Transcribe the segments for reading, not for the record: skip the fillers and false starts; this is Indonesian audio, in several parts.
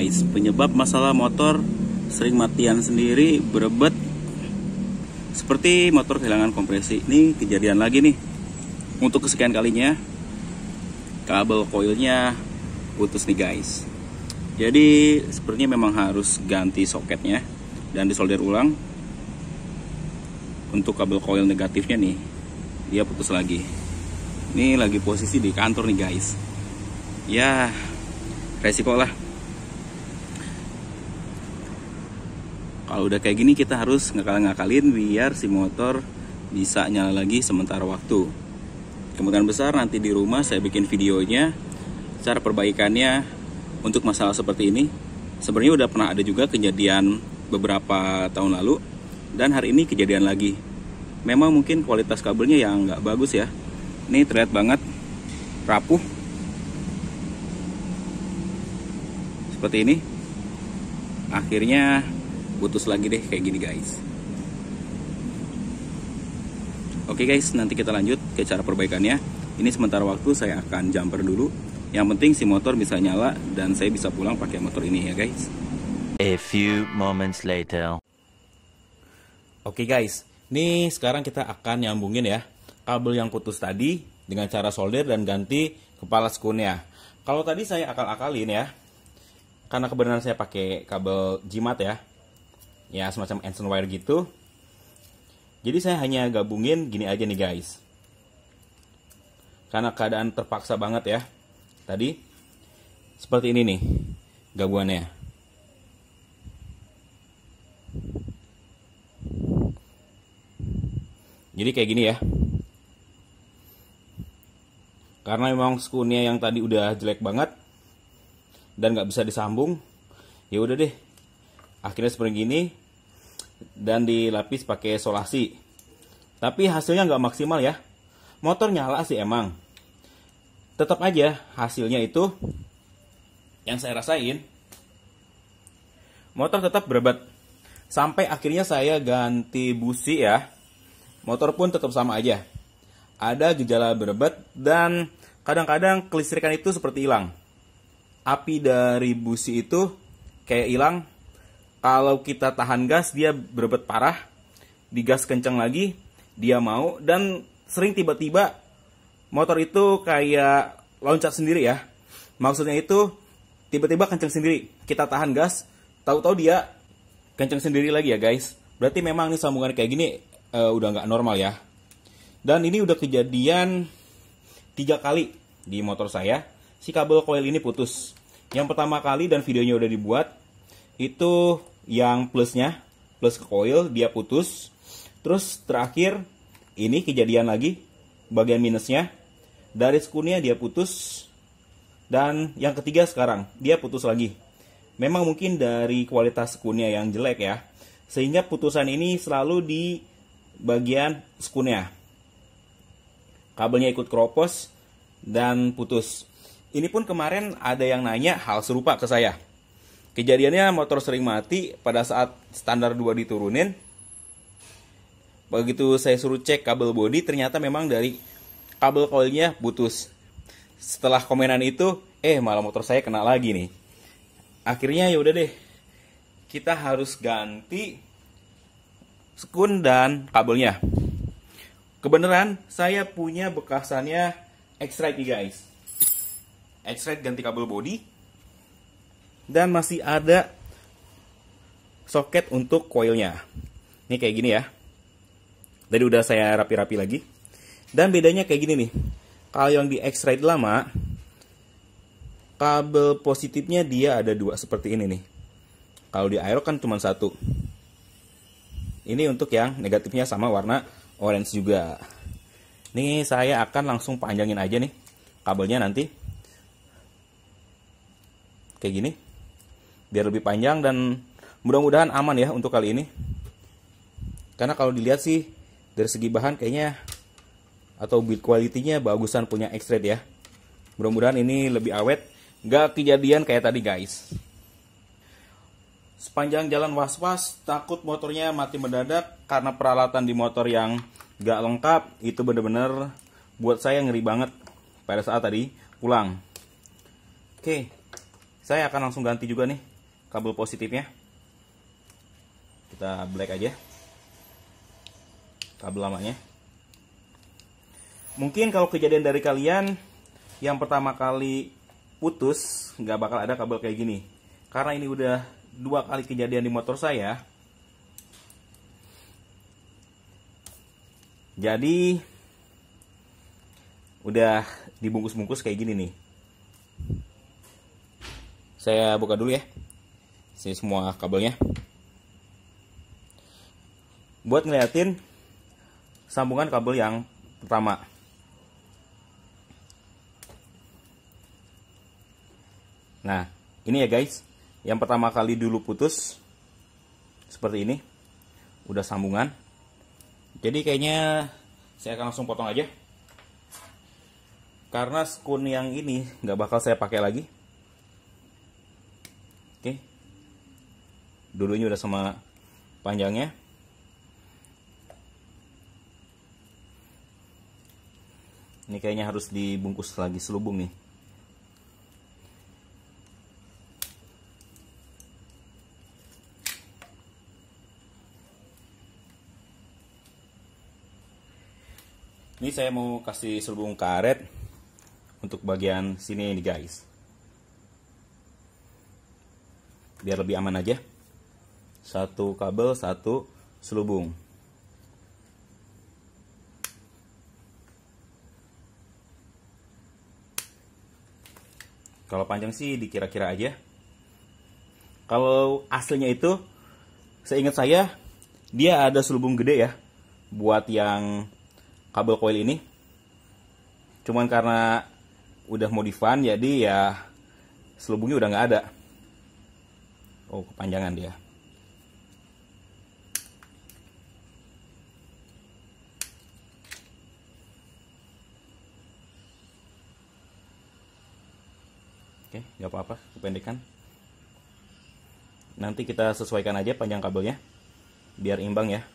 guys, penyebab masalah motor sering matian sendiri, berebet, seperti motor kehilangan kompresi. Ini kejadian lagi nih. Untuk kesekian kalinya, kabel koilnya putus nih guys. Jadi sepertinya memang harus ganti soketnya dan disolder ulang. Untuk kabel koil negatifnya nih, dia putus lagi. Ini lagi posisi di kantor nih guys. Ya, resiko lah. Kalau udah kayak gini kita harus ngakal-ngakalin biar si motor bisa nyala lagi sementara waktu. Kemungkinan besar nanti di rumah saya bikin videonya cara perbaikannya untuk masalah seperti ini. Sebenarnya udah pernah ada juga kejadian beberapa tahun lalu, dan hari ini kejadian lagi. Memang mungkin kualitas kabelnya yang nggak bagus ya. Ini terlihat banget rapuh seperti ini. Akhirnya putus lagi deh kayak gini guys. Oke guys, nanti kita lanjut ke cara perbaikannya. Ini sementara waktu saya akan jumper dulu. Yang penting si motor bisa nyala dan saya bisa pulang pakai motor ini ya guys. A few moments later. Oke guys, ini sekarang kita akan nyambungin ya kabel yang putus tadi dengan cara solder dan ganti kepala skunnya. Kalau tadi saya akal-akalin ya, karena kebenaran saya pakai kabel jimat ya semacam Anson wire gitu. Jadi saya hanya gabungin gini aja nih guys. Karena keadaan terpaksa banget ya. Tadi seperti ini nih gabungannya. Jadi kayak gini ya. Karena memang skunnya yang tadi udah jelek banget dan nggak bisa disambung, ya udah deh. Akhirnya seperti gini dan dilapis pakai solasi. Tapi hasilnya nggak maksimal ya. Motor nyala sih emang. Tetap aja hasilnya itu yang saya rasain, motor tetap berebet. Sampai akhirnya saya ganti busi ya. Motor pun tetap sama aja. Ada gejala berebet dan kadang-kadang kelistrikan itu seperti hilang. Api dari busi itu kayak hilang. Kalau kita tahan gas dia berebet parah, digas kencang lagi dia mau, dan sering tiba-tiba motor itu kayak loncat sendiri ya. Maksudnya itu tiba-tiba kencang sendiri, kita tahan gas, tahu-tahu dia kencang sendiri lagi ya guys. Berarti memang nih sambungan kayak gini udah nggak normal ya. Dan ini udah kejadian 3 kali di motor saya, si kabel coil ini putus. Yang pertama kali dan videonya udah dibuat, itu yang plusnya, plus ke coil dia putus. Terus terakhir ini kejadian lagi bagian minusnya, dari skunnya dia putus. Dan yang ketiga sekarang dia putus lagi. Memang mungkin dari kualitas skunnya yang jelek ya, sehingga putusan ini selalu di bagian skunnya. Kabelnya ikut keropos dan putus. Ini pun kemarin ada yang nanya hal serupa ke saya. Kejadiannya motor sering mati pada saat standar 2 diturunin. Begitu saya suruh cek kabel bodi, ternyata memang dari kabel coilnya putus. Setelah komenan itu, malah motor saya kena lagi nih. Akhirnya ya udah deh, kita harus ganti skun dan kabelnya. Kebenaran saya punya bekasannya X-Rite nih guys. X-Rite ganti kabel bodi. Dan masih ada soket untuk coilnya. Ini kayak gini ya. Tadi udah saya rapi-rapi lagi. Dan bedanya kayak gini nih. Kalau yang di X-Rite lama, kabel positifnya dia ada 2 seperti ini nih. Kalau di Aero kan cuma 1. Ini untuk yang negatifnya sama warna orange juga. Nih saya akan langsung panjangin aja nih kabelnya nanti. Kayak gini. Biar lebih panjang dan mudah-mudahan aman ya untuk kali ini. Karena kalau dilihat sih dari segi bahan kayaknya atau build quality-nya bagusan punya X-Rite ya. Mudah-mudahan ini lebih awet, gak kejadian kayak tadi guys. Sepanjang jalan was-was, takut motornya mati mendadak karena peralatan di motor yang gak lengkap. Itu bener-bener buat saya ngeri banget pada saat tadi pulang. Oke, saya akan langsung ganti juga nih kabel positifnya. Kita black aja kabel lamanya. Mungkin kalau kejadian dari kalian yang pertama kali putus, nggak bakal ada kabel kayak gini. Karena ini udah 2 kali kejadian di motor saya. Jadi udah dibungkus-bungkus kayak gini nih. Saya buka dulu ya. Ini semua kabelnya. Buat ngeliatin sambungan kabel yang pertama. Nah, ini ya guys. Yang pertama kali dulu putus seperti ini. Udah sambungan. Jadi kayaknya saya akan langsung potong aja. Karena skun yang ini nggak bakal saya pakai lagi. Oke. Dulunya udah sama panjangnya. Ini kayaknya harus dibungkus lagi selubung nih. Ini saya mau kasih selubung karet untuk bagian sini nih guys. Biar lebih aman aja. 1 kabel, 1 selubung. Kalau panjang sih dikira-kira aja. Kalau aslinya itu, seingat saya, dia ada selubung gede ya. Buat yang kabel coil ini. Cuman karena udah modifan, jadi ya selubungnya udah nggak ada. Oh, kepanjangan dia. Oke, nggak apa-apa, kependekan. Nanti kita sesuaikan aja panjang kabelnya, biar imbang ya.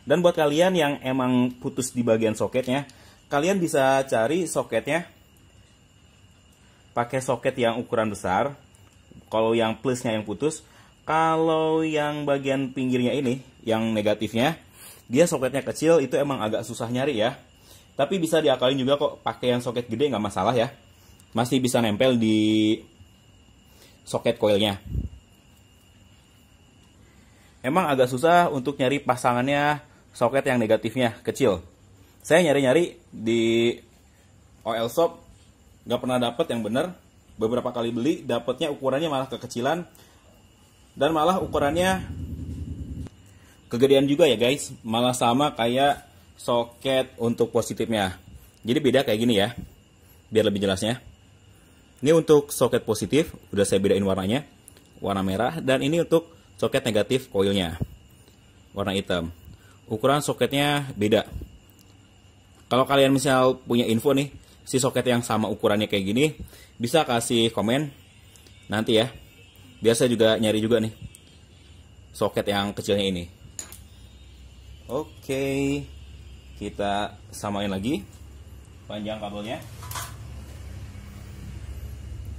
Dan buat kalian yang emang putus di bagian soketnya, kalian bisa cari soketnya pakai soket yang ukuran besar. Kalau yang plusnya yang putus, kalau yang bagian pinggirnya ini, yang negatifnya, dia soketnya kecil, itu emang agak susah nyari ya. Tapi bisa diakalin juga kok, pakai yang soket gede nggak masalah ya. Masih bisa nempel di soket coilnya. Emang agak susah untuk nyari pasangannya soket yang negatifnya kecil. Saya nyari-nyari di OL shop, nggak pernah dapet yang bener. Beberapa kali beli, dapetnya ukurannya malah kekecilan. Dan malah ukurannya kegedean juga ya guys. Malah sama kayak soket untuk positifnya. Jadi beda kayak gini ya, biar lebih jelasnya. Ini untuk soket positif, udah saya bedain warnanya, warna merah. Dan ini untuk soket negatif coilnya, warna hitam. Ukuran soketnya beda. Kalau kalian misal punya info nih, si soket yang sama ukurannya kayak gini, bisa kasih komen nanti ya. Biasa juga nyari juga nih soket yang kecilnya ini. Oke, kita samain lagi panjang kabelnya.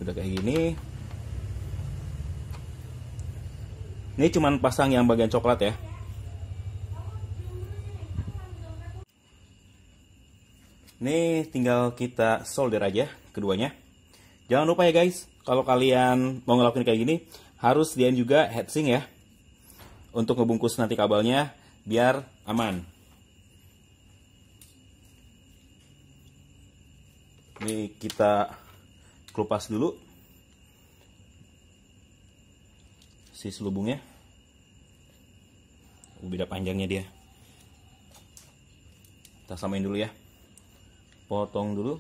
Udah kayak gini. Ini cuman pasang yang bagian coklat ya. Ini tinggal kita solder aja keduanya. Jangan lupa ya guys, kalau kalian mau ngelakuin kayak gini, harus sediain juga heatsink ya. Untuk ngebungkus nanti kabelnya, biar aman. Ini kita kelupas dulu si selubungnya. Beda panjangnya dia. Kita samain dulu ya. Potong dulu.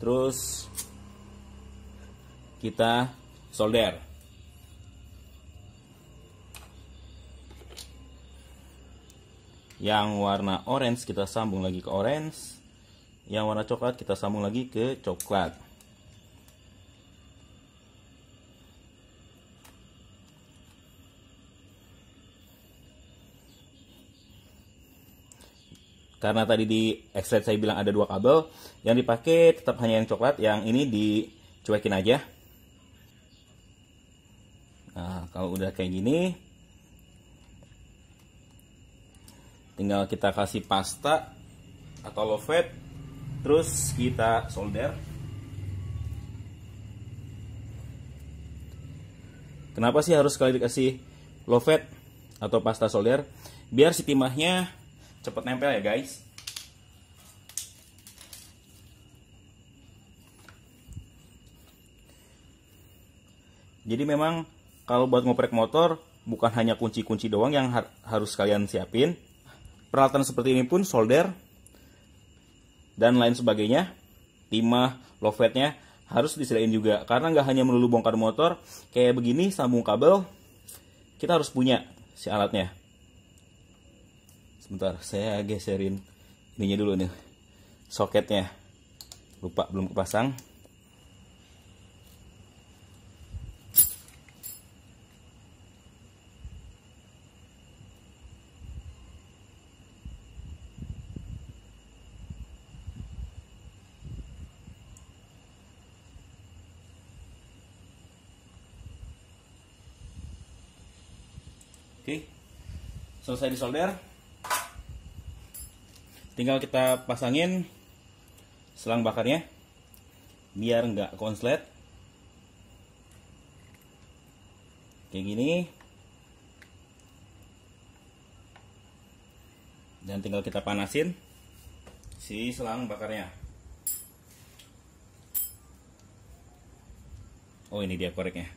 Terus kita solder. Yang warna orange kita sambung lagi ke orange. Yang warna coklat kita sambung lagi ke coklat. Karena tadi di extrude saya bilang ada 2 kabel, yang dipakai tetap hanya yang coklat, yang ini dicuekin aja. Nah, kalau udah kayak gini, tinggal kita kasih pasta atau low fat, terus kita solder. Kenapa sih harus sekali dikasih low fat atau pasta solder? Biar si timahnya cepet nempel ya guys. Jadi memang kalau buat ngoprek motor bukan hanya kunci-kunci doang yang harus kalian siapin. Peralatan seperti ini pun solder dan lain sebagainya. Timah, low fatnya harus disediain juga. Karena nggak hanya melulu bongkar motor kayak begini, sambung kabel, kita harus punya si alatnya. Sebentar, saya geserin ininya dulu nih, soketnya. Lupa, belum kepasang. Oke, selesai disolder. Tinggal kita pasangin selang bakarnya biar nggak konslet kayak gini, dan tinggal kita panasin si selang bakarnya. Oh, ini dia koreknya.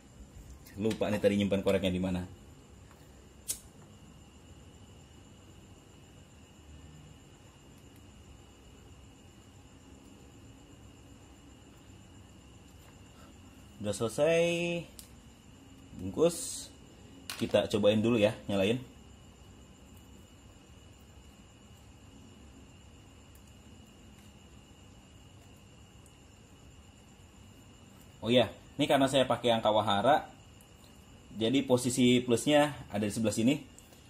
Lupa nih tadi nyimpan koreknya di mana. Udah selesai bungkus, kita cobain dulu ya, nyalain. Oh iya, ini karena saya pakai yang Kawahara, jadi posisi plusnya ada di sebelah sini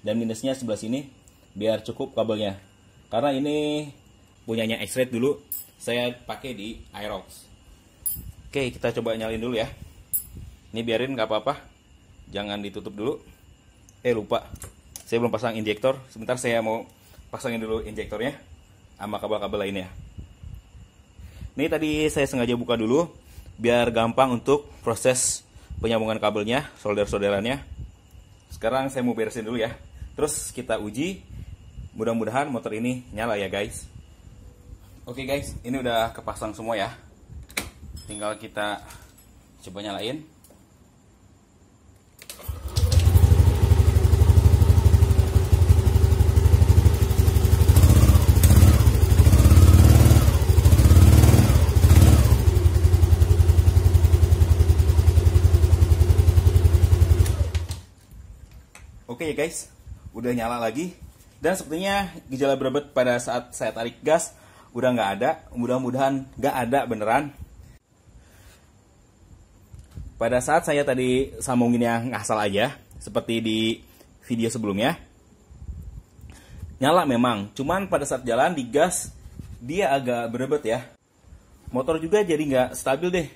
dan minusnya sebelah sini, biar cukup kabelnya. Karena ini punyanya X-Ray dulu, saya pakai di Aerox. Oke, kita coba nyalain dulu ya. Ini biarin nggak apa-apa, jangan ditutup dulu. Lupa, saya belum pasang injektor. Sebentar, saya mau pasangin dulu injektornya sama kabel-kabel lainnya. Ini tadi saya sengaja buka dulu biar gampang untuk proses penyambungan kabelnya, solder-solderannya. Sekarang saya mau beresin dulu ya. Terus kita uji. Mudah-mudahan motor ini nyala ya guys. Oke guys, ini udah kepasang semua ya. Tinggal kita coba nyalain. Oke ya guys, udah nyala lagi. Dan sepertinya gejala berebet pada saat saya tarik gas udah nggak ada. Mudah-mudahan nggak ada beneran. Pada saat saya tadi sambungin yang ngasal aja, seperti di video sebelumnya, nyala memang. Cuman pada saat jalan di gas, dia agak berebet ya. Motor juga jadi nggak stabil deh.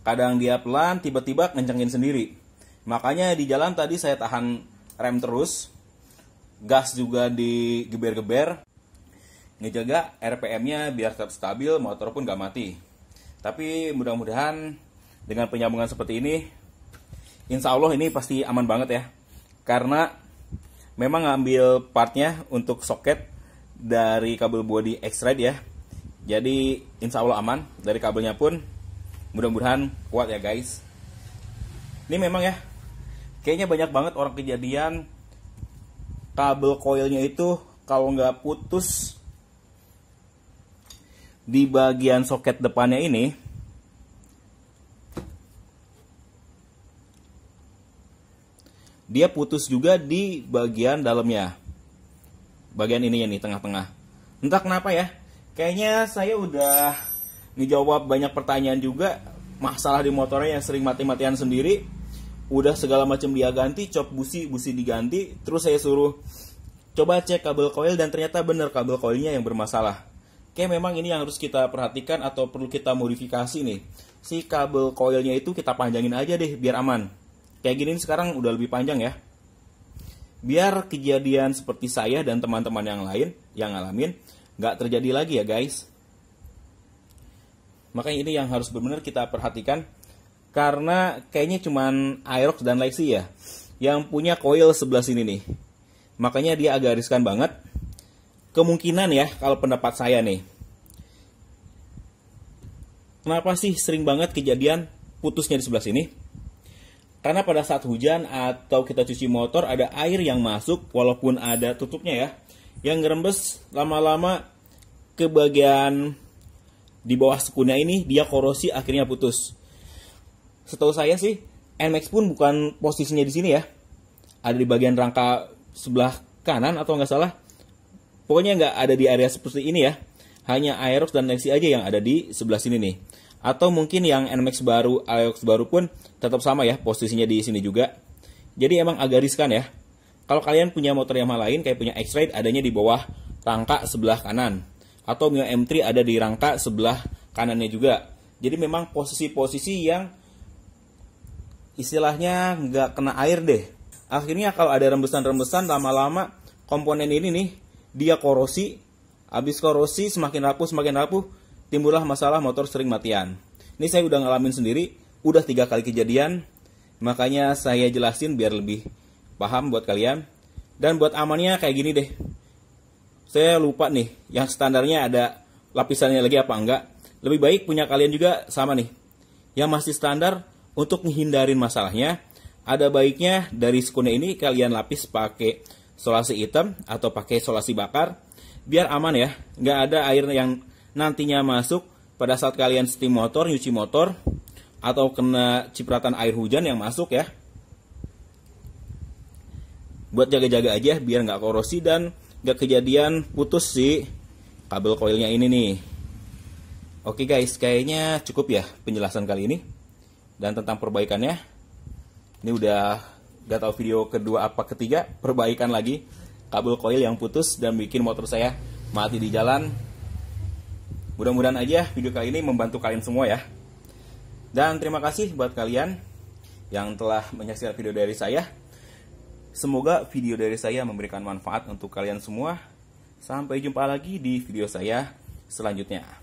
Kadang dia pelan, tiba-tiba ngencengin sendiri. Makanya di jalan tadi saya tahan rem terus, gas juga digeber-geber, ngejaga RPM-nya biar tetap stabil, motor pun nggak mati. Tapi mudah-mudahan dengan penyambungan seperti ini, insya Allah ini pasti aman banget ya. Karena memang ngambil partnya untuk soket dari kabel body X-Ride ya. Jadi insya Allah aman. Dari kabelnya pun mudah-mudahan kuat ya guys. Ini memang ya, kayaknya banyak banget orang kejadian kabel coilnya itu kalau nggak putus di bagian soket depannya ini, dia putus juga di bagian dalamnya. bagian ini ya nih, tengah-tengah. Entah kenapa ya, kayaknya saya udah ngejawab banyak pertanyaan juga. Masalah di motornya yang sering mati-matian sendiri, udah segala macam dia ganti, cop busi diganti. Terus saya suruh coba cek kabel koil dan ternyata bener kabel koilnya yang bermasalah. Kayak memang ini yang harus kita perhatikan atau perlu kita modifikasi nih. Si kabel koilnya itu kita panjangin aja deh biar aman. Kayak gini sekarang udah lebih panjang ya. Biar kejadian seperti saya dan teman-teman yang lain yang ngalamin nggak terjadi lagi ya guys. Makanya ini yang harus benar-benar kita perhatikan. Karena kayaknya cuman Aerox dan Lexi ya yang punya coil sebelah sini nih. Makanya dia agak riskan banget. Kemungkinan ya kalau pendapat saya nih. Kenapa sih sering banget kejadian putusnya di sebelah sini? Karena pada saat hujan atau kita cuci motor ada air yang masuk walaupun ada tutupnya ya. Yang ngerembes lama-lama ke bagian di bawah sekunnya ini dia korosi akhirnya putus. Setahu saya sih NMAX pun bukan posisinya di sini ya. Ada di bagian rangka sebelah kanan atau nggak salah. Pokoknya nggak ada di area seperti ini ya. Hanya Aerox dan Lexi aja yang ada di sebelah sini nih. Atau mungkin yang NMAX baru, Aerox baru pun tetap sama ya posisinya di sini juga. Jadi emang agak riskan ya. Kalau kalian punya motor Yamaha lain kayak punya X-Ride adanya di bawah rangka sebelah kanan. Atau Mio M3 ada di rangka sebelah kanannya juga. Jadi memang posisi-posisi yang istilahnya nggak kena air deh. Akhirnya kalau ada rembesan-rembesan lama-lama komponen ini nih dia korosi. Habis korosi semakin rapuh, timbullah masalah motor sering matian. Ini saya udah ngalamin sendiri, udah 3 kali kejadian. Makanya saya jelasin biar lebih paham buat kalian. Dan buat amannya kayak gini deh. Saya lupa nih, yang standarnya ada lapisannya lagi apa enggak. Lebih baik punya kalian juga sama nih. Yang masih standar, untuk menghindarin masalahnya, ada baiknya dari sekunnya ini kalian lapis pakai solasi hitam atau pakai solasi bakar. Biar aman ya, nggak ada air yang nantinya masuk pada saat kalian setim motor, nyuci motor, atau kena cipratan air hujan yang masuk ya. Buat jaga-jaga aja biar nggak korosi dan nggak kejadian putus si kabel koilnya ini nih. Oke guys, kayaknya cukup ya penjelasan kali ini. Dan tentang perbaikannya, ini udah gak tahu video kedua apa ketiga, perbaikan lagi kabel koil yang putus dan bikin motor saya mati di jalan. Mudah-mudahan aja video kali ini membantu kalian semua ya. Dan terima kasih buat kalian yang telah menyaksikan video dari saya. Semoga video dari saya memberikan manfaat untuk kalian semua. Sampai jumpa lagi di video saya selanjutnya.